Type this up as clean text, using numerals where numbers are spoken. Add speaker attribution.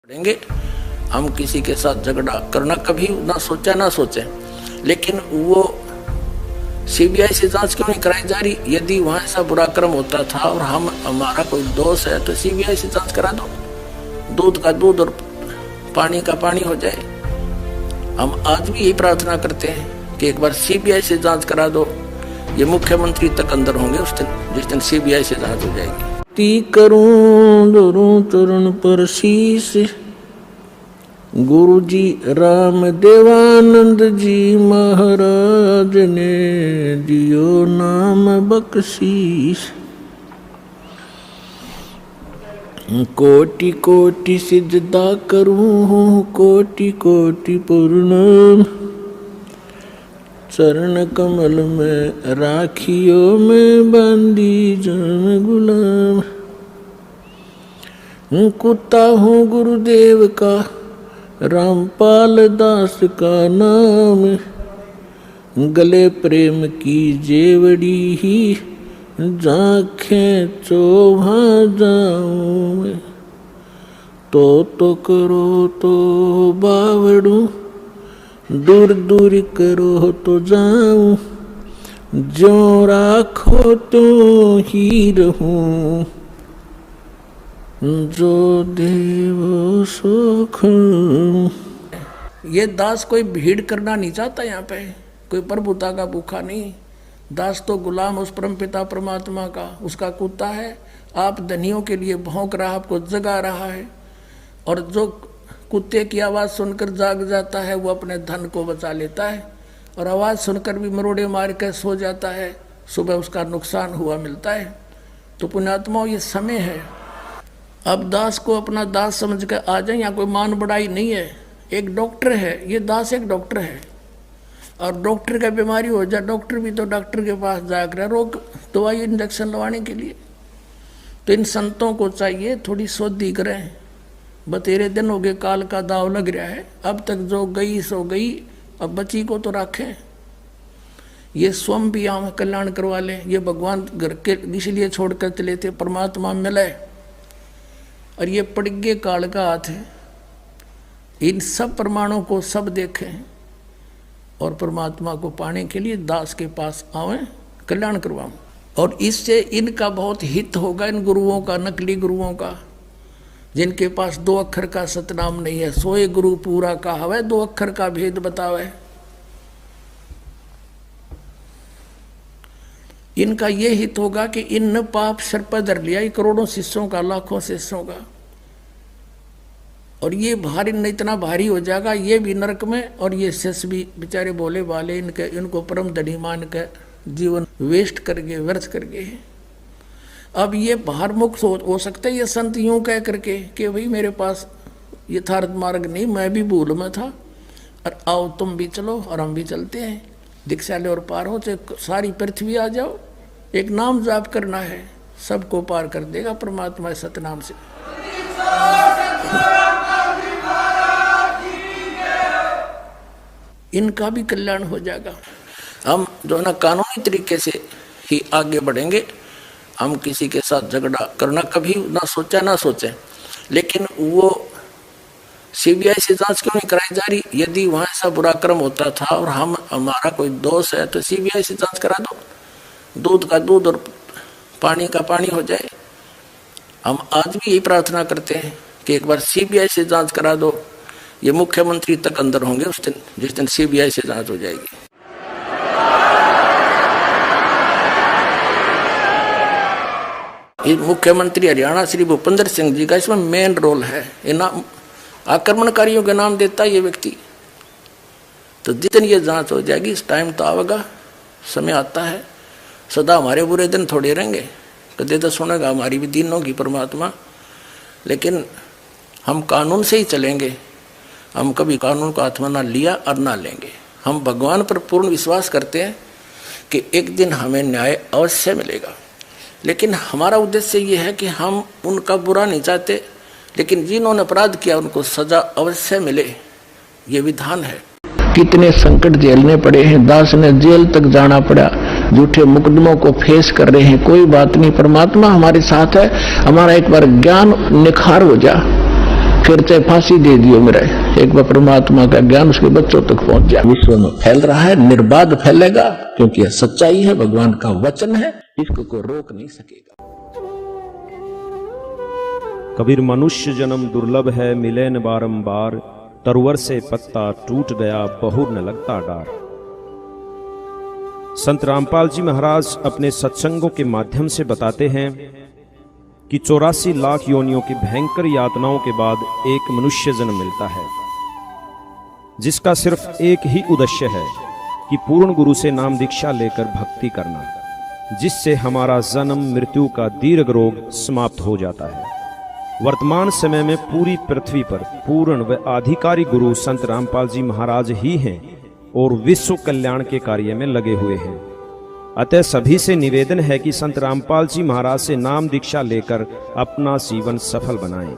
Speaker 1: पड़ेंगे। हम किसी के साथ झगड़ा करना कभी ना सोचे, लेकिन वो सीबीआई से जांच क्यों नहीं कराई जा रही? यदि वहां ऐसा बुरा कर्म होता था और हमारा कोई दोष है तो सीबीआई से जांच करा दो, दूध का दूध और पानी का पानी हो जाए। हम आज भी यही प्रार्थना करते हैं कि एक बार सीबीआई से जांच करा दो। ये मुख्यमंत्री तक अंदर होंगे उस दिन, जिस दिन सीबीआई से जांच हो जाएगी। ती करूं धरूं चरण पर शीश, गुरु जी राम देवानंद जी महाराज ने दियो नाम बख्शीश। कोटि कोटि सिजदा करूं कोटि कोटि प्रणाम, चरण कमल में राखियो में बांधी जान गुलाम। कुत्ता हूँ गुरुदेव का, रामपाल दास का नाम, गले प्रेम की जेवड़ी ही जाखें चोभा जाऊं। तो करो तो बावड़ू, दूर दूर करो तो जाऊं, जो राखो तो ही रहूं, जो देव सुख। ये दास कोई भीड़ करना नहीं चाहता, यहाँ पे कोई प्रभुता का भूखा नहीं। दास तो गुलाम उस परम पिता परमात्मा का, उसका कुत्ता है। आप धनियों के लिए भौंक रहा, आपको जगा रहा है, और जो कुत्ते की आवाज़ सुनकर जाग जाता है वो अपने धन को बचा लेता है, और आवाज़ सुनकर भी मरोड़े मार कर सो जाता है, सुबह उसका नुकसान हुआ मिलता है। तो पुण्यात्माओं, ये समय है, अब दास को अपना दास समझ कर आ जाए। यहाँ कोई मान बढ़ाई नहीं है। एक डॉक्टर है, ये दास एक डॉक्टर है, और डॉक्टर का बीमारी हो जाए, डॉक्टर भी तो डॉक्टर के पास जाकर रोग दवाई इंजेक्शन लगवाने के लिए। तो इन संतों को चाहिए थोड़ी शोधी करें। बतेरे दिन हो गए, काल का दाव लग रहा है, अब तक जो गई सो गई, अब बची को तो रखें। ये स्वयं भी यहाँ कल्याण करवा लें। ये भगवान घर के इसलिए छोड़कर चले थे, परमात्मा मिले, और ये पड़गे काल का हाथ है। इन सब प्रमाणों को सब देखें और परमात्मा को पाने के लिए दास के पास आवें, कल्याण करवाऊं। और इससे इनका बहुत हित होगा, इन गुरुओं का, नकली गुरुओं का, जिनके पास 2 अक्षर का सतनाम नहीं है। सोए गुरु पूरा का हवे, 2 अक्षर का भेद बतावे। इनका ये हित होगा कि इन पाप सर पर धर लिया, करोड़ों शिष्यों का, लाखों शिष्यों का, और ये भार इन इतना भारी हो जाएगा, ये भी नरक में, और ये शिष्य भी बेचारे बोले वाले इनको परम धनी मान कर जीवन वेस्ट कर गए, व्यर्थ कर गए। अब ये भार मुक्त हो सकते ये संत यूं कह करके कि भाई मेरे पास यथार्थ मार्ग नहीं, मैं भी भूल में था, और आओ तुम भी चलो और हम भी चलते हैं, दीक्षा ले और पार हो, तो सारी पृथ्वी आ जाओ, एक नाम जाप करना है, सबको पार कर देगा परमात्मा सतनाम से। इनका भी कल्याण हो जाएगा। हम जो है ना कानूनी तरीके से ही आगे बढ़ेंगे। हम किसी के साथ झगड़ा करना कभी ना सोचे, लेकिन वो सीबीआई से जांच क्यों नहीं कराई जा रही? यदि वहां ऐसा बुरा कर्म होता था और हमारा कोई दोष है तो सीबीआई से जांच करा दो, दूध का दूध और पानी का पानी हो जाए। हम आज भी यही प्रार्थना करते हैं कि एक बार सीबीआई से जांच करा दो। ये मुख्यमंत्री तक अंदर होंगे उस दिन, जिस दिन सीबीआई से जांच हो जाएगी। ये मुख्यमंत्री हरियाणा श्री भूपेंद्र सिंह जी का इसमें मेन रोल है। आक्रमणकारियों के नाम देता है ये व्यक्ति। तो जितनी ये जांच हो जाएगी, इस टाइम तो आवेगा, समय आता है। सदा हमारे बुरे दिन थोड़े रहेंगे, कदे तो सुनेगा हमारी भी दिन होगी परमात्मा। लेकिन हम कानून से ही चलेंगे। हम कभी कानून को हाथ में ना लिया और ना लेंगे। हम भगवान पर पूर्ण विश्वास करते हैं कि एक दिन हमें न्याय अवश्य मिलेगा। लेकिन हमारा उद्देश्य ये है कि हम उनका बुरा नहीं चाहते, लेकिन जिन्होंने अपराध किया उनको सजा अवश्य मिले, ये विधान है। कितने संकट झेलने पड़े हैं, दास ने जेल तक जाना पड़ा, झूठे मुकदमों को फेस कर रहे हैं। कोई बात नहीं, परमात्मा हमारे साथ है। हमारा एक बार ज्ञान निखार हो जा, फिर चाहे फांसी दे दियो मेरा, एक बार परमात्मा का ज्ञान उसके बच्चों तक पहुंच जाए। विश्व में फैल रहा है, निर्बाध फैलेगा, क्योंकि यह सच्चाई है, भगवान का वचन है, इसको कोई रोक नहीं सकेगा।
Speaker 2: कबीर मनुष्य जन्म दुर्लभ है, मिले न बारंबार, तरवर से पत्ता टूट गया, बहुर न लगता डार। संत रामपाल जी महाराज अपने सत्संगों के माध्यम से बताते हैं कि 84 लाख योनियों की भयंकर यातनाओं के बाद एक मनुष्य जन्म मिलता है, जिसका सिर्फ एक ही उद्देश्य है कि पूर्ण गुरु से नाम दीक्षा लेकर भक्ति करना, जिससे हमारा जन्म मृत्यु का दीर्घ रोग समाप्त हो जाता है। वर्तमान समय में पूरी पृथ्वी पर पूर्ण व आधिकारिक गुरु संत रामपाल जी महाराज ही हैं और विश्व कल्याण के कार्य में लगे हुए हैं। अतः सभी से निवेदन है कि संत रामपाल जी महाराज से नाम दीक्षा लेकर अपना जीवन सफल बनाएं।